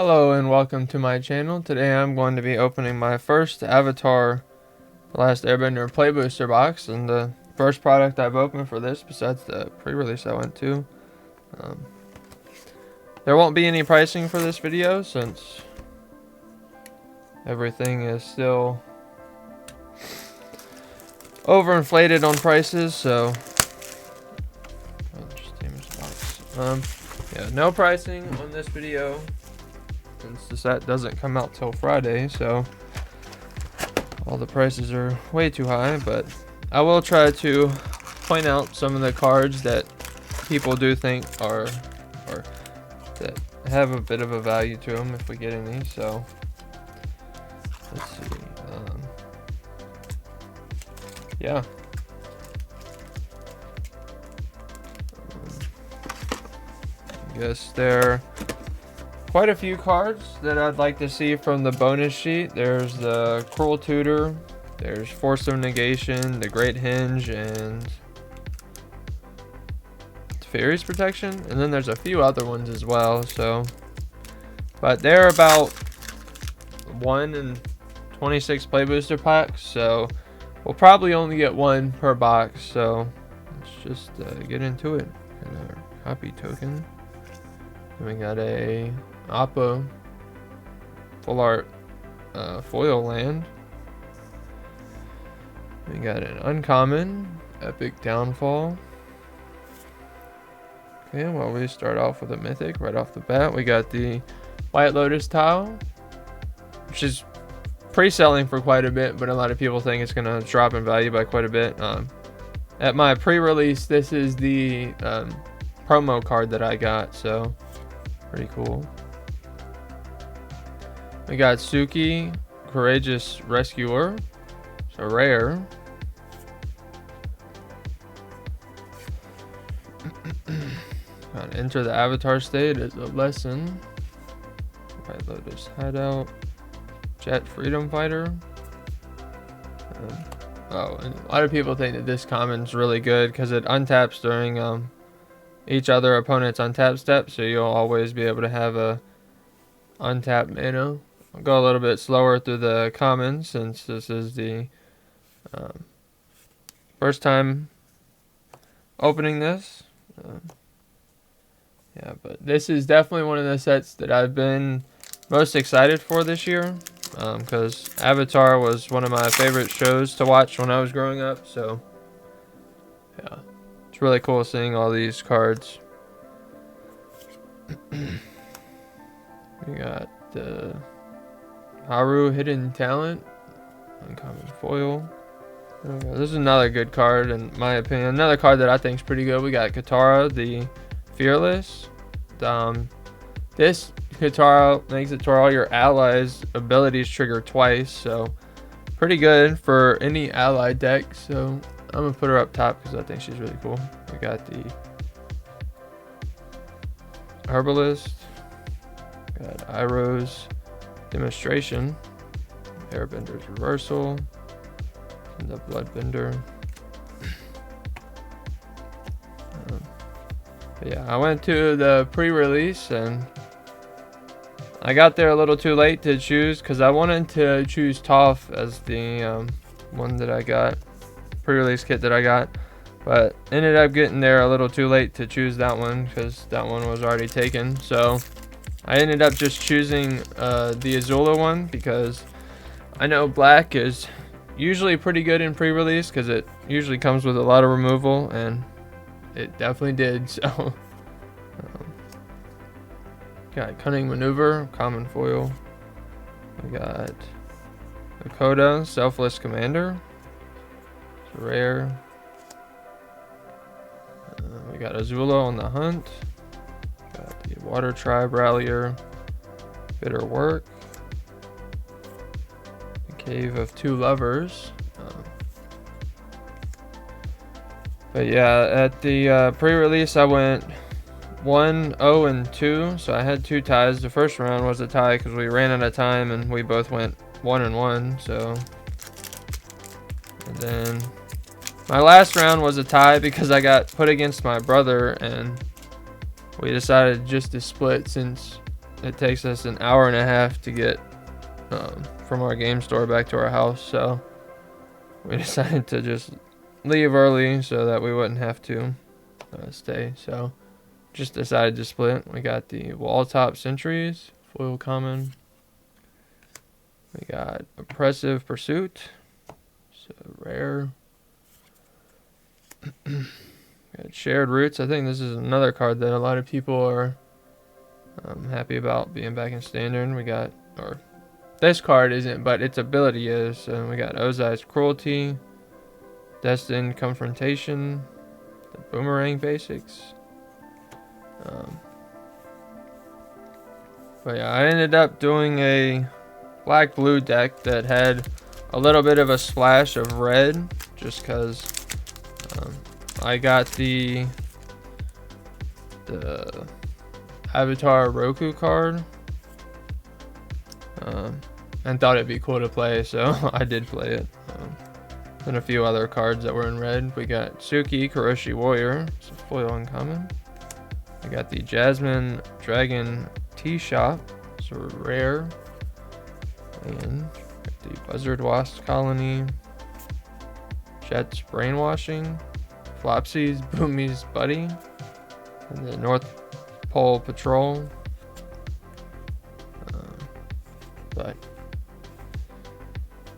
Hello and welcome to my channel. Today I'm going to be opening my first Avatar The Last Airbender Play Booster box, and the first product I've opened for this besides the pre-release I went to. There won't be any pricing for this video since everything is still overinflated on prices, so yeah, no pricing on this video since the set doesn't come out till Friday, so all the prices are way too high. But I will try to point out some of the cards that people do think are or that have a bit of a value to them if we get any. So let's see. Yeah. I guess there are quite a few cards that I'd like to see from the bonus sheet. There's the Cruel Tutor, there's Force of Negation, the Great Hinge, and Fairy's Protection, and then there's a few other ones as well. So, but they're about 1 in 26 play booster packs, so we'll probably only get one per box. So let's just get into it. Got our copy token. And we got a Appa full art foil land. We got an uncommon Epic Downfall. Okay, well, we start off with a mythic right off the bat. We got the White Lotus tile, which is pre-selling for quite a bit, but a lot of people think it's gonna drop in value by quite a bit. At my pre-release, this is the promo card that I got, so pretty cool. We got Suki, Courageous Rescuer. It's a rare. Got Enter the Avatar State as a lesson. White Lotus Hideout. Jet Freedom Fighter. Oh, and a lot of people think that this common's really good because it untaps during each other opponent's untap step, so you'll always be able to have a untapped mana. I'll go a little bit slower through the commons since this is the first time opening this. Yeah, but this is definitely one of the sets that I've been most excited for this year, because Avatar was one of my favorite shows to watch when I was growing up. So yeah, it's really cool seeing all these cards. We got the Haru Hidden Talent, uncommon foil. This is another good card in my opinion. Another card that I think is pretty good. We got Katara, the Fearless. This Katara makes it to where all your allies' abilities trigger twice, so pretty good for any ally deck. So I'm gonna put her up top because I think she's really cool. We got the Herbalist, got Iroh's Demonstration, Airbender's Reversal, and the Bloodbender. Yeah, I went to the pre-release and I got there a little too late to choose because I wanted to choose Toph as the one that I got, pre-release kit that I got, but ended up getting there a little too late to choose that one because that one was already taken. So I ended up just choosing the Azula one because I know black is usually pretty good in pre-release because it usually comes with a lot of removal, and it definitely did. So got Cunning Maneuver, common foil. We got Lakota, Selfless Commander. It's a rare. We got Azula on the Hunt. Got the Water Tribe Rallier, Bitter Work. The Cave of Two Lovers. But yeah, at the pre-release I went 1, 0, and 2, so I had 2 ties. The first round was a tie because we ran out of time and we both went 1 and 1. So, and then my last round was a tie because I got put against my brother and we decided just to split since it takes us an hour and a half to get from our game store back to our house, so we decided to just leave early so that we wouldn't have to stay. So just decided to split. We got the wall top sentries, foil common. We got oppressive pursuit, so rare. Got shared roots. I think this is another card that a lot of people are happy about being back in standard. We got, or this card isn't, but its ability is. So we got Ozai's cruelty, destined confrontation, the boomerang basics. But yeah, I ended up doing a black blue deck that had a little bit of a splash of red, just because I got the Avatar Roku card and thought it'd be cool to play, so I did play it. And a few other cards that were in red. We got Suki Kuroshi Warrior, it's a foil uncommon. We got the Jasmine Dragon Tea Shop, it's a rare. And the Buzzard Wasp Colony, Jet's Brainwashing, Flopsy's Boomy's Buddy, and the North Pole Patrol. But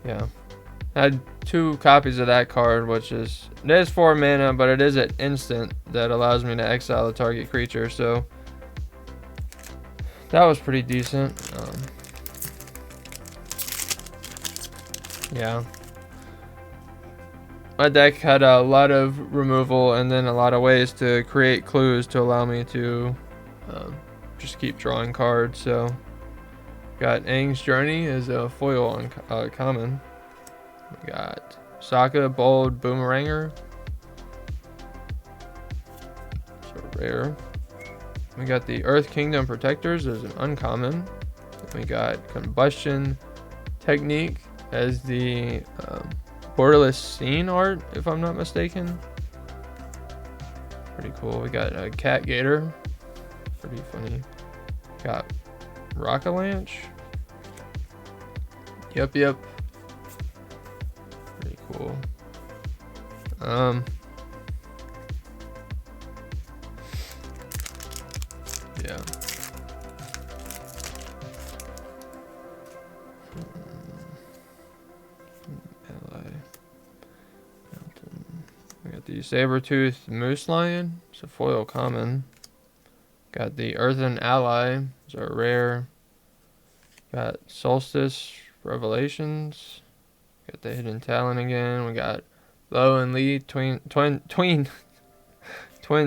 yeah, I had 2 copies of that card, which is, it is 4 mana, but it is an instant that allows me to exile a target creature, so that was pretty decent. Yeah, my deck had a lot of removal and then a lot of ways to create clues to allow me to just keep drawing cards. So got Aang's Journey as a foil common. We got Sokka Bold Boomeranger, so rare. We got the Earth Kingdom Protectors as an uncommon. We got Combustion Technique as the borderless scene art, if I'm not mistaken. Pretty cool. We got a Cat Gator, pretty funny. Got Rockalanche. Yep. Pretty cool. Yeah. We got the Sabertooth Moose Lion, it's a foil common. Got the Earthen Ally, it's a rare. Got Solstice Revelations. Got the Hidden Talent again. We got Lo and Lee Twin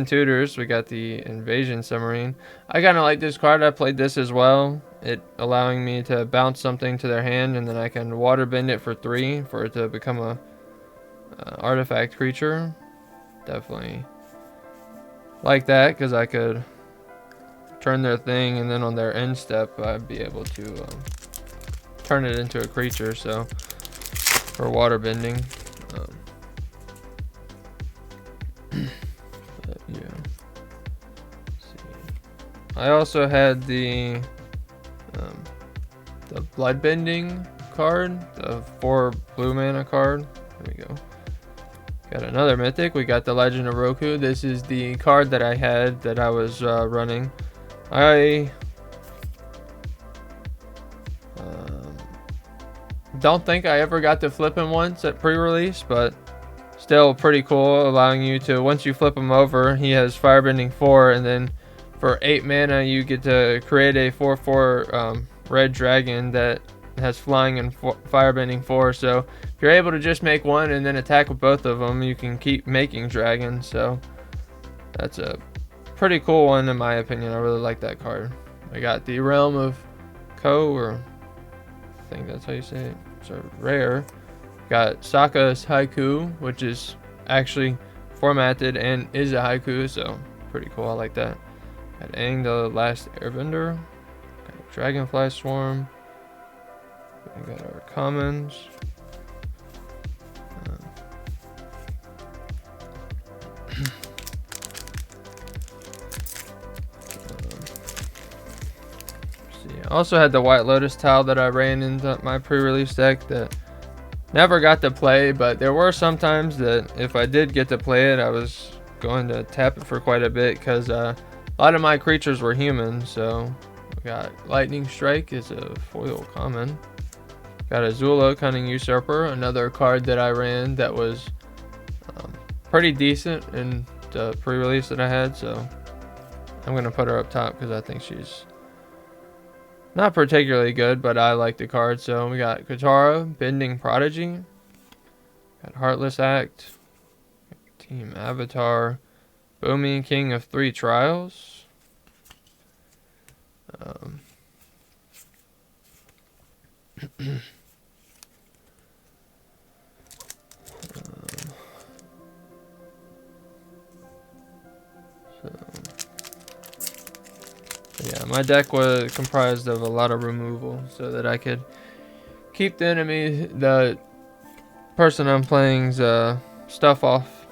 Tutors. We got the Invasion Submarine. I kind of like this card. I played this as well. It allowing me to bounce something to their hand, and then I can water bend it for 3 for it to become a artifact creature. Definitely like that, because I could turn their thing, and then on their end step I'd be able to turn it into a creature, so for water bending. But yeah. Let's see. I also had the bloodbending card, the 4 blue mana card. There we go. Got another mythic. We got the Legend of Roku. This is the card that I had that I was running. I don't think I ever got to flip him once at pre-release, but still pretty cool, allowing you to, once you flip him over, he has Firebending 4, and then for 8 mana you get to create a 4/4 red dragon that has flying and Firebending 4. So if you're able to just make one and then attack with both of them, you can keep making dragons. So that's a pretty cool one in my opinion. I really like that card. I got the Realm of Ko, or I think that's how you say it. It's a rare. Got Sokka's Haiku, which is actually formatted and is a haiku, so pretty cool. I like that. Got Aang the Last Airbender. Got Dragonfly Swarm. We got our commons. also had the White Lotus tile that I ran into my pre-release deck that never got to play, but there were some times that if I did get to play it, I was going to tap it for quite a bit because a lot of my creatures were human. So we got Lightning Strike is a foil common. Got Azula, Cunning Usurper, another card that I ran that was pretty decent in the pre-release that I had. So I'm gonna put her up top because I think she's not particularly good, but I like the card. So we got Katara, Bending Prodigy. Got Heartless Act. Team Avatar. Boomy, King of Three Trials. Yeah, my deck was comprised of a lot of removal so that I could keep the person I'm playing's stuff off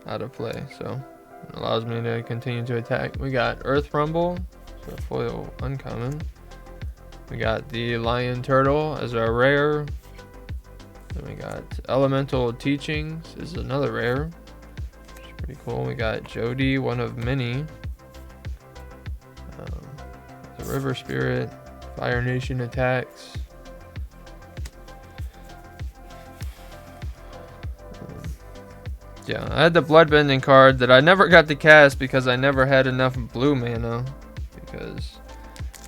out of play. So it allows me to continue to attack. We got Earth Rumble, so foil uncommon. We got the Lion Turtle as our rare. Then we got Elemental Teachings is another rare. Which is pretty cool. We got Jody, one of many. The River Spirit, Fire Nation attacks. Yeah, I had the Bloodbending card that I never got to cast because I never had enough blue mana. Because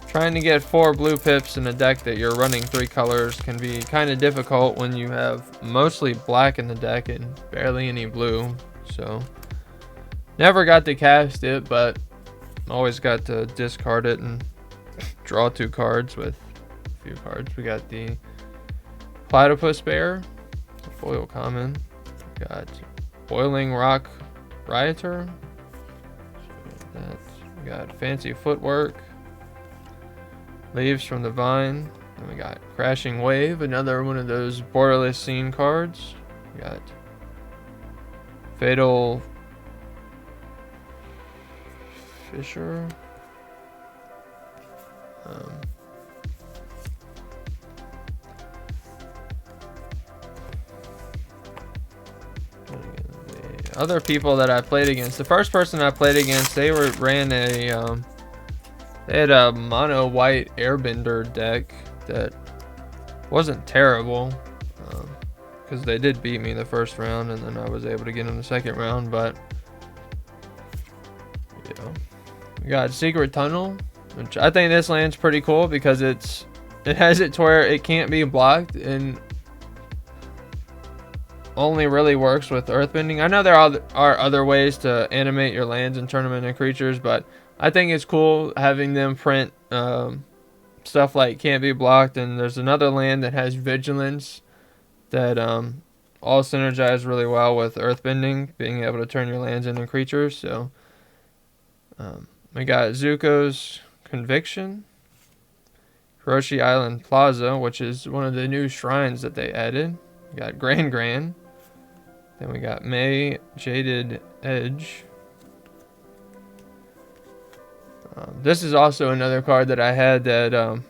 trying to get 4 blue pips in a deck that you're running 3 colors can be kind of difficult when you have mostly black in the deck and barely any blue. So never got to cast it, but always got to discard it and draw 2 cards with a few cards. We got the Platypus Bear, foil common. We got Boiling Rock Rioter. We got Fancy Footwork. Leaves from the Vine. Then we got Crashing Wave, another one of those borderless scene cards. We got Fatal Fisher. The other people that I played against, the first person I played against, they had a mono white airbender deck that wasn't terrible, because they did beat me the first round and then I was able to get in the second round. But yeah, we got Secret Tunnel, which I think this land's pretty cool because it has it to where it can't be blocked and only really works with earthbending. I know there are other ways to animate your lands in Tournament of Creatures, but I think it's cool having them print stuff like can't be blocked. And there's another land that has Vigilance that all synergize really well with earthbending, being able to turn your lands into creatures. So we got Zuko's Conviction, Hiroshi Island Plaza, which is one of the new shrines that they added. We got Grand. Then we got May Jaded Edge. This is also another card that I had that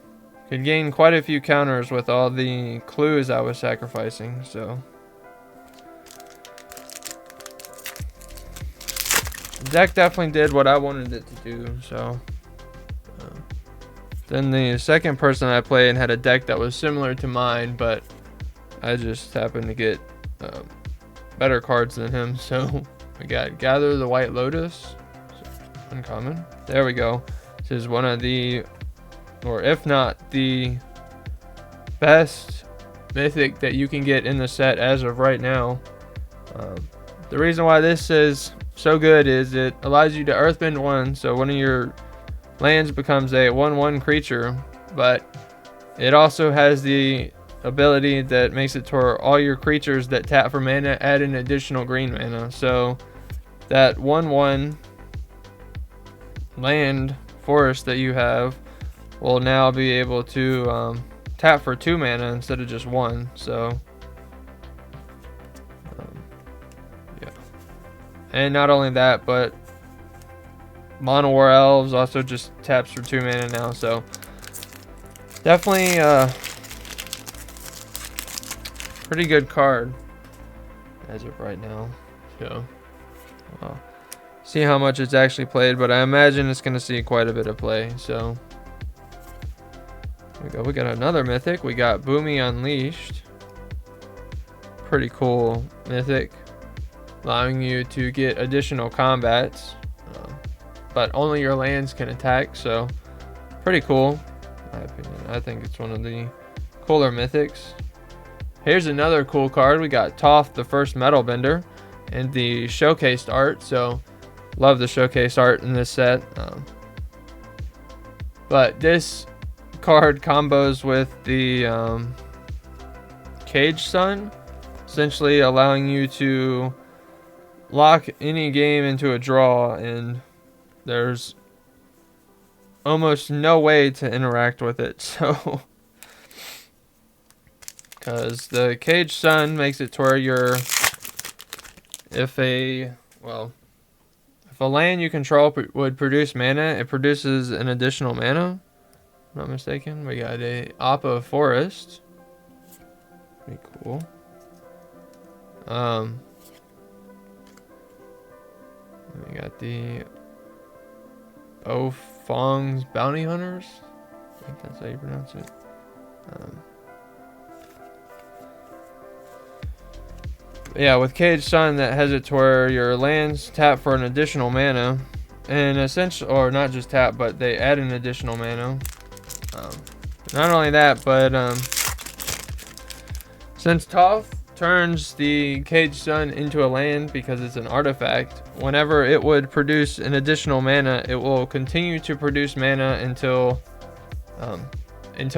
could gain quite a few counters with all the clues I was sacrificing. So the deck definitely did what I wanted it to do. So then the second person I played had a deck that was similar to mine, but I just happened to get better cards than him. So we got Gather the White Lotus, uncommon. There we go. This is one of the, or if not the best mythic that you can get in the set as of right now. The reason why this is so good is it allows you to earthbend 1, so one of your lands becomes a 1/1 creature, but it also has the ability that makes it to where all your creatures that tap for mana add an additional green mana. So that 1/1 land forest that you have will now be able to tap for 2 mana instead of just 1. So yeah, and not only that, but Mono War Elves also just taps for 2 mana now. So Definitely pretty good card as of right now. So see how much it's actually played, but I imagine it's going to see quite a bit of play. So there we go. We got another mythic. We got Boomy Unleashed. Pretty cool mythic, allowing you to get additional combats, but only your lands can attack. So pretty cool, in my opinion. I think it's one of the cooler mythics. Here's another cool card. We got Toph, the first metal bender, and the showcased art. So love the showcase art in this set. But this card combos with the Cage Sun, essentially allowing you to lock any game into a draw, and there's almost no way to interact with it. So because the Cage Sun makes it to where if a land you control would produce mana, it produces an additional mana. If I'm not mistaken. We got a Appa Forest. Pretty cool. We got the Fong's Bounty Hunters. I think that's how you pronounce it. Yeah, with Cage Sun, that has it to where your lands tap for an additional mana, and essentially, or not just tap, but they add an additional mana. Not only that, but since Toph turns the Cage Sun into a land because it's an artifact, whenever it would produce an additional mana, it will continue to produce mana until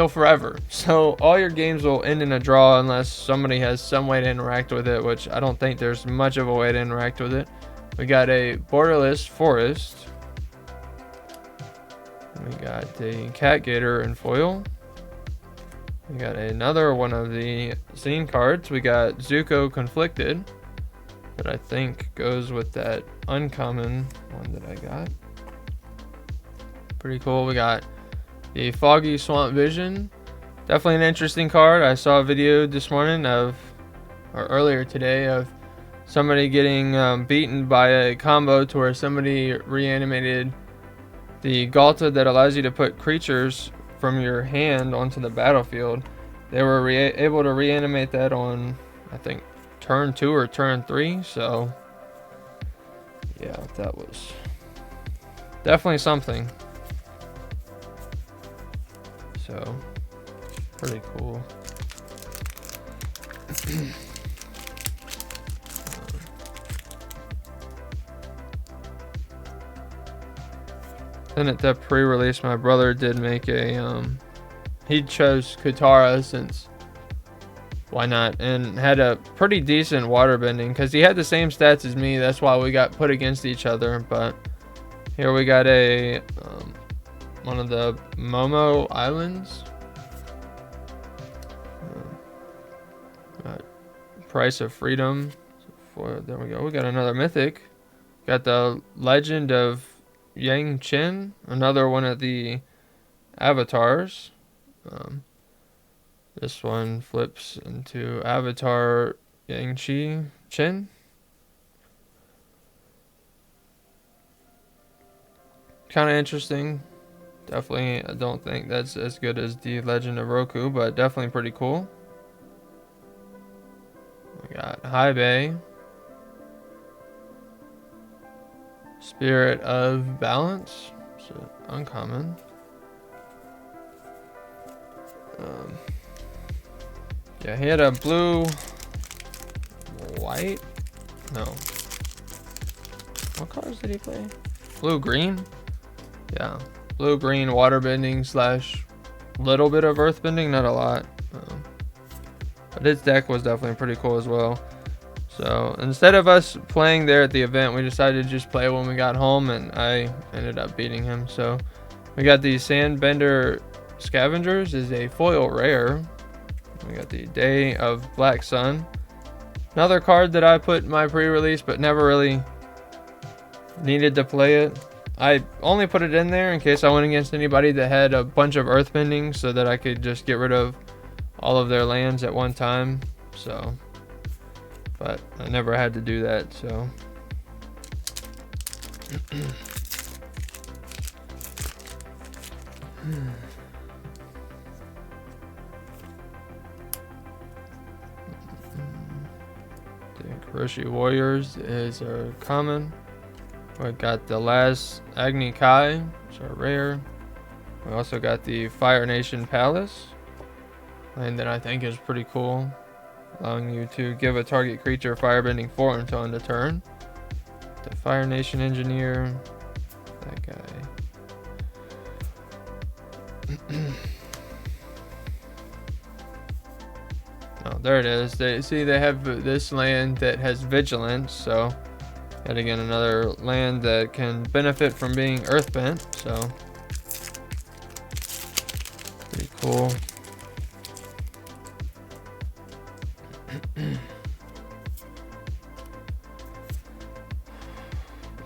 forever. So all your games will end in a draw unless somebody has some way to interact with it, which I don't think there's much of a way to interact with it. We got a Borderless Forest. We got the Cat Gator in foil. We got another one of the scene cards. We got Zuko Conflicted, that I think goes with that uncommon one that I got. Pretty cool. We got the Foggy Swamp Vision. Definitely an interesting card. I saw a video this morning or earlier today, of somebody getting beaten by a combo to where somebody reanimated the Galta that allows you to put creatures from your hand onto the battlefield. They were able to reanimate that on, I think, turn 2 or turn 3. So yeah, that was definitely something. So pretty cool. Then at that pre-release, my brother did make a he chose Katara, since why not, and had a pretty decent water bending because he had the same stats as me. That's why we got put against each other. But here we got a one of the Momo Islands. Price of Freedom. There we go. We got another mythic. Got the Legend of Yang Chen, another one of the avatars. This one flips into Avatar Yang Chen. Kind of interesting. Definitely, I don't think that's as good as the Legend of Roku, but definitely pretty cool. We got High Bay. Spirit of Balance. So uncommon. Yeah, he had a blue, white. No. What colors did he play? Blue green. Yeah, blue green water bending / little bit of earth bending, not a lot. But his deck was definitely pretty cool as well. So instead of us playing there at the event, we decided to just play when we got home, and I ended up beating him. So we got the Sandbender Scavengers, is a foil rare. We got the Day of Black Sun, another card that I put in my pre-release but never really needed to play it. I only put it in there in case I went against anybody that had a bunch of earthbending, so that I could just get rid of all of their lands at one time. So, but I never had to do that, so. The Kuroshi Warriors is our common. We got the last Agni Kai, which are rare. We also got the Fire Nation Palace, and that I think is pretty cool, allowing you to give a target creature firebending 4 until end of turn. The Fire Nation Engineer, that guy. Oh, there it is. They have this land that has vigilance, so yet again another land that can benefit from being earthbent, so pretty cool.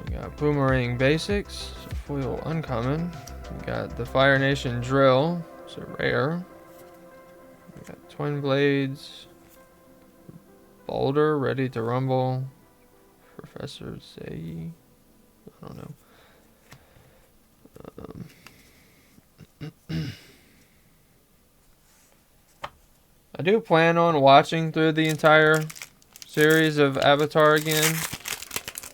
We got Boomerang Basics, so foil uncommon. We got the Fire Nation Drill, it's a rare. We got Twin Blades, Boulder, Ready to Rumble, Professor Zei, I don't know. I do plan on watching through the entire series of Avatar again.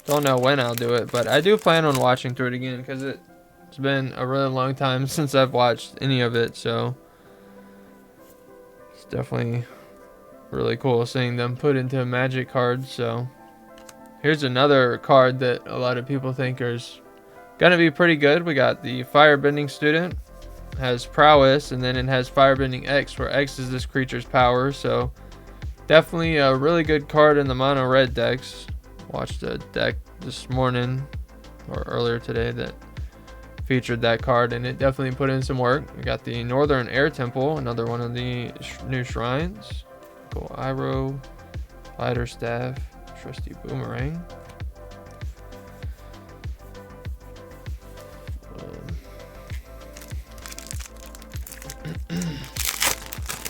Don't know when I'll do it, but I do plan on watching through it again because it's been a really long time since I've watched any of it, so it's definitely really cool seeing them put into Magic cards. So here's another card that a lot of people think is gonna be pretty good. We got the Firebending Student, has prowess, and then it has Firebending X, where X is this creature's power. So definitely a really good card in the mono red decks. Watched a deck this morning or earlier today that featured that card, and it definitely put in some work. We got the Northern Air Temple, another one of the new shrines. Cool Iroh, Fighter Staff, Trusty Boomerang.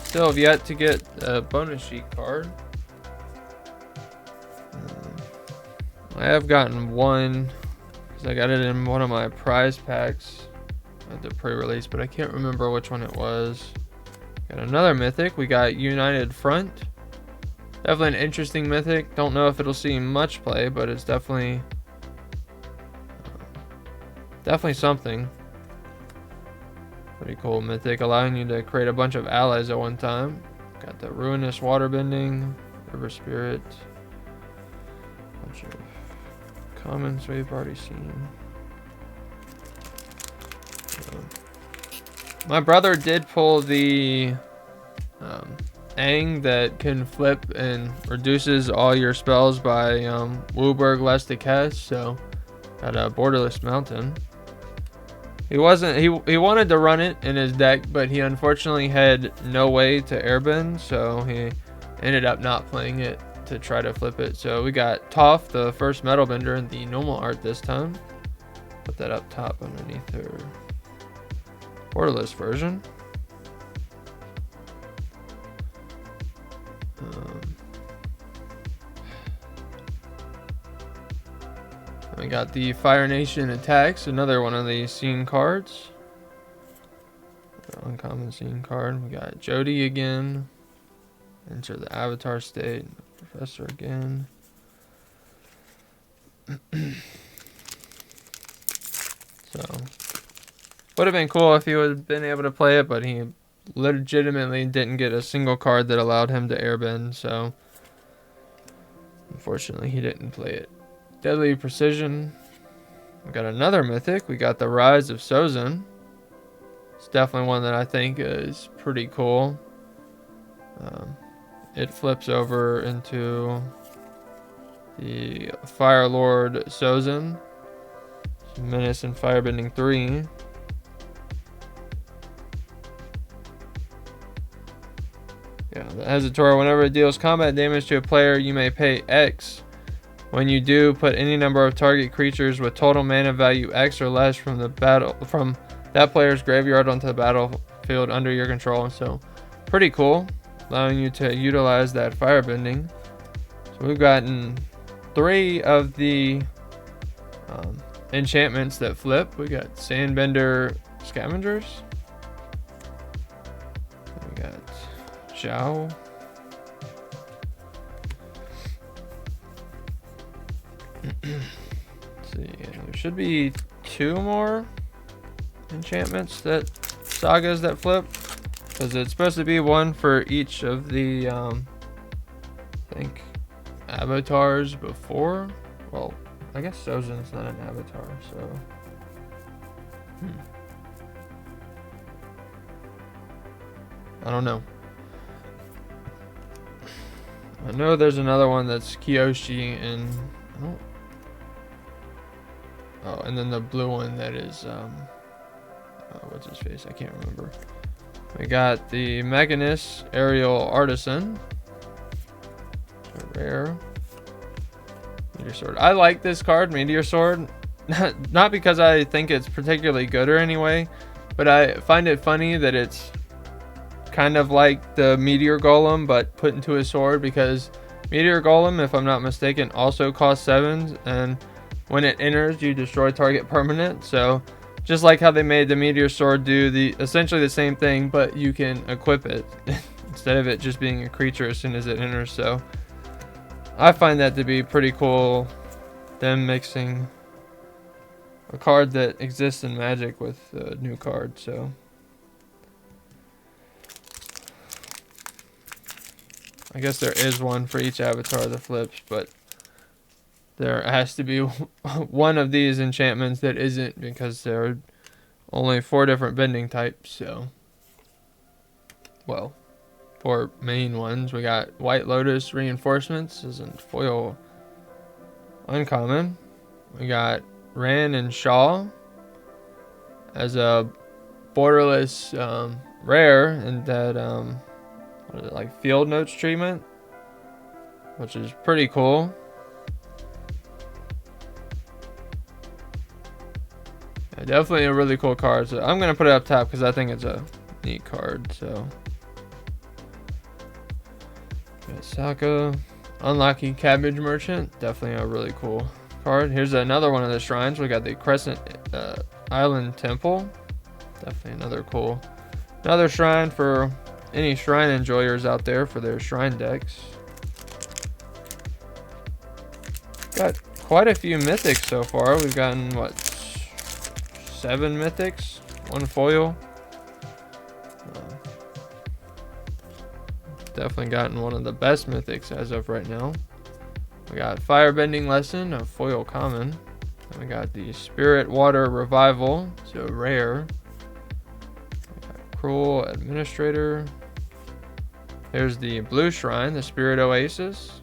Still have yet to get a bonus sheet card. I have gotten one because I got it in one of my prize packs at the pre-release, but I can't remember which one it was. Got another mythic. We got United Front. Definitely an interesting mythic. Don't know if it'll see much play, but it's definitely something. Pretty cool mythic, allowing you to create a bunch of allies at one time. Got the Ruinous Waterbending, River Spirit, bunch of commons we've already seen. My brother did pull the Aang that can flip and reduces all your spells by Wooburg less to cast, so got a Borderless Mountain. He wanted to run it in his deck, but he unfortunately had no way to airbend, so he ended up not playing it to try to flip it. So we got Toph, the first metal bender, in the normal art this time. Put that up top underneath her Borderless version. We got the Fire Nation Attacks, another one of the scene cards. Uncommon scene card. We got Jody again. Enter the Avatar state. Professor again. So would have been cool if he would have been able to play it, but he legitimately didn't get a single card that allowed him to airbend, so unfortunately he didn't play it. Deadly Precision. We got another mythic. We got the Rise of Sozin. It's definitely one that I think is pretty cool. It flips over into the Fire Lord Sozin. Menace and Firebending 3. Yeah, the Hesitor, whenever it deals combat damage to a player, you may pay X. When you do, put any number of target creatures with total mana value X or less from that player's graveyard onto the battlefield under your control. So pretty cool, allowing you to utilize that firebending. So we've gotten 3 of the enchantments that flip. We got Sandbender Scavengers. We got Zhao. Let's see, there should be 2 more enchantments sagas that flip, because it's supposed to be 1 for each of the I think avatars before. Well, I guess Sozin's not an avatar, so I don't know. I know there's another one that's Kyoshi and oh, and then the blue one that is what's his face? I can't remember. We got the Mechanist Aerial Artisan. Rare. Meteor Sword. I like this card, Meteor Sword. Not because I think it's particularly good or anyway, but I find it funny that it's kind of like the Meteor Golem but put into a sword, because Meteor Golem, if I'm not mistaken, also costs 7, and when it enters you destroy target permanent. So just like how they made the Meteor Sword do essentially the same thing, but you can equip it instead of it just being a creature as soon as it enters. So I find that to be pretty cool, them mixing a card that exists in Magic with a new card. So I guess there is 1 for each avatar that flips, but there has to be 1 of these enchantments that isn't, because there are only 4 different bending types. So, well, 4 main ones. We got White Lotus Reinforcements, isn't foil uncommon. We got Ran and Shaw as a borderless rare, and that what is it, like Field Notes treatment, which is pretty cool. Yeah, definitely a really cool card. So I'm gonna put it up top because I think it's a neat card. So got Saka, Unlucky Cabbage Merchant, definitely a really cool card. Here's another one of the shrines. We got the Crescent Island Temple, definitely another shrine for any shrine enjoyers out there for their shrine decks. Got quite a few mythics so far. We've gotten what, 7 mythics, 1 foil. Definitely gotten one of the best mythics as of right now. We got Firebending Lesson, a foil common. And we got the Spirit Water Revival, so rare. We got Cruel Administrator. There's the blue shrine, the Spirit Oasis.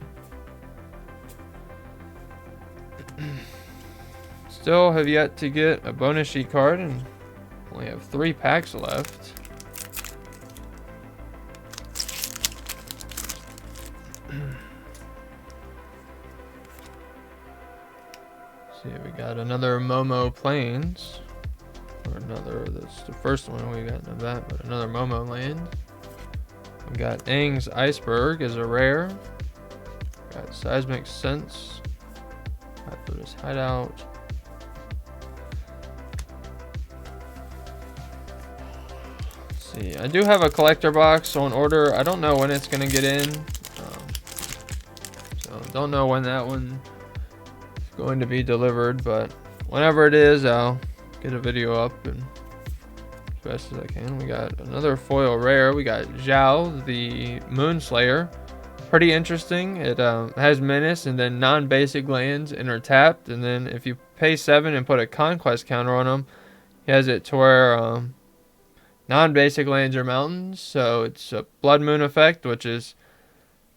Still have yet to get a bonus sheet card, and only have 3 packs left. See, we got another Momo Plains, or another. That's the first one we got in that, but another Momo land. We got Aang's Iceberg as a rare. Got Seismic Sense. Got Buddha's Hideout. See, I do have a collector box on order. I don't know when it's gonna get in, so don't know when that one is going to be delivered, but whenever it is, I'll get a video up and as best as I can. We got another foil rare. We got Zhao, the Moonslayer. Pretty interesting. It has Menace and then non-basic lands enter tapped, and then if you pay 7 and put a Conquest counter on them, he has it to where non-basic lands are mountains, so it's a Blood Moon effect, which is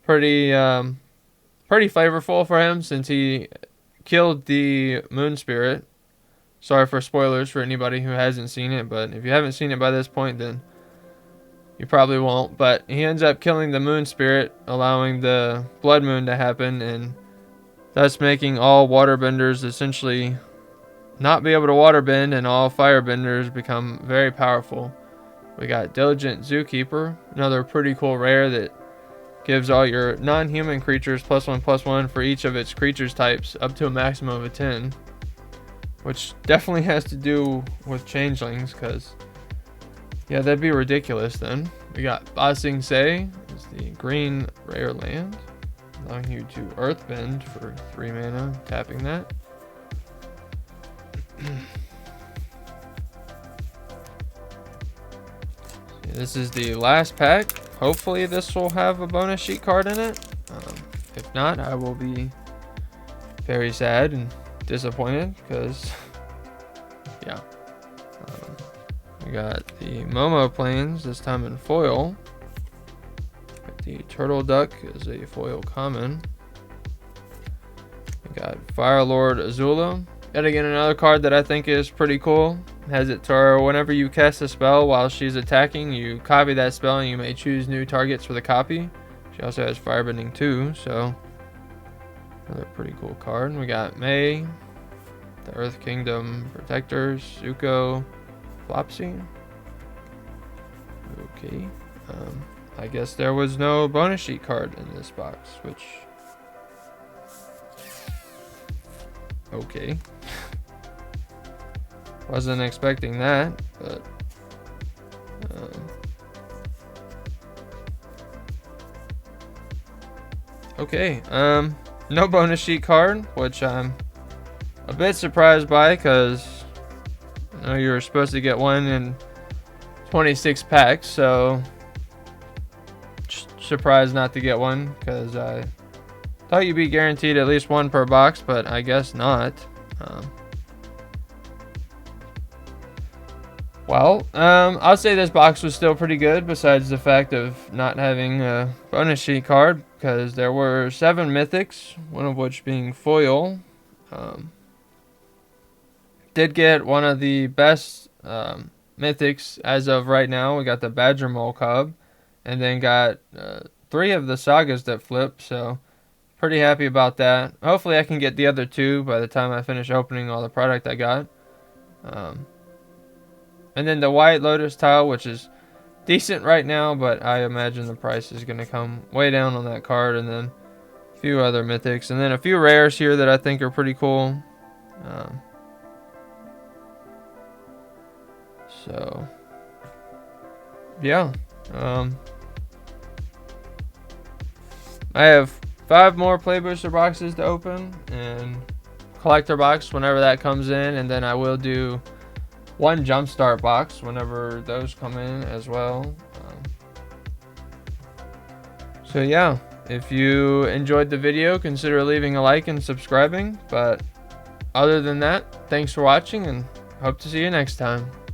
pretty flavorful for him since he killed the Moon Spirit. Sorry for spoilers for anybody who hasn't seen it, but if you haven't seen it by this point, then you probably won't. But he ends up killing the Moon Spirit, allowing the Blood Moon to happen, and thus making all waterbenders essentially not be able to waterbend, and all firebenders become very powerful. We got Diligent Zookeeper, another pretty cool rare that gives all your non-human creatures +1/+1 for each of its creatures types up to a maximum of 10. Which definitely has to do with changelings, because yeah, that'd be ridiculous then. We got Ba Sing Se, is the green rare land, allowing you to earthbend for 3 mana, tapping that. This is the last pack. Hopefully this will have a bonus sheet card in it. If not, I will be very sad and disappointed, because yeah. We got the Momo Plains, this time in foil. Got the Turtle Duck is a foil common. We got Firelord Azula. Yet again, another card that I think is pretty cool. Has it to where whenever you cast a spell while she's attacking, you copy that spell and you may choose new targets for the copy. She also has firebending too, so another pretty cool card. And we got May, the Earth Kingdom Protectors, Zuko, Flopsy. Okay. I guess there was no bonus sheet card in this box, which... okay. Wasn't expecting that, but... okay, no bonus sheet card, which I'm a bit surprised by, because I know you were supposed to get one in 26 packs, so surprised not to get one, because I thought you'd be guaranteed at least one per box, but I guess not. Well, I'll say this box was still pretty good, besides the fact of not having a bonus sheet card, because there were 7 mythics, one of which being foil. Did get one of the best mythics as of right now. We got the Badger Mole Cub, and then got 3 of the sagas that flip, so pretty happy about that. Hopefully I can get the other 2 by the time I finish opening all the product I got. And then the White Lotus tile, which is decent right now, but I imagine the price is going to come way down on that card. And then a few other mythics, and then a few rares here that I think are pretty cool. So yeah, I have 5 more play booster boxes to open, and collector box whenever that comes in, and then I will do 1 jumpstart box whenever those come in as well. So yeah, if you enjoyed the video, consider leaving a like and subscribing. But other than that, thanks for watching, and hope to see you next time.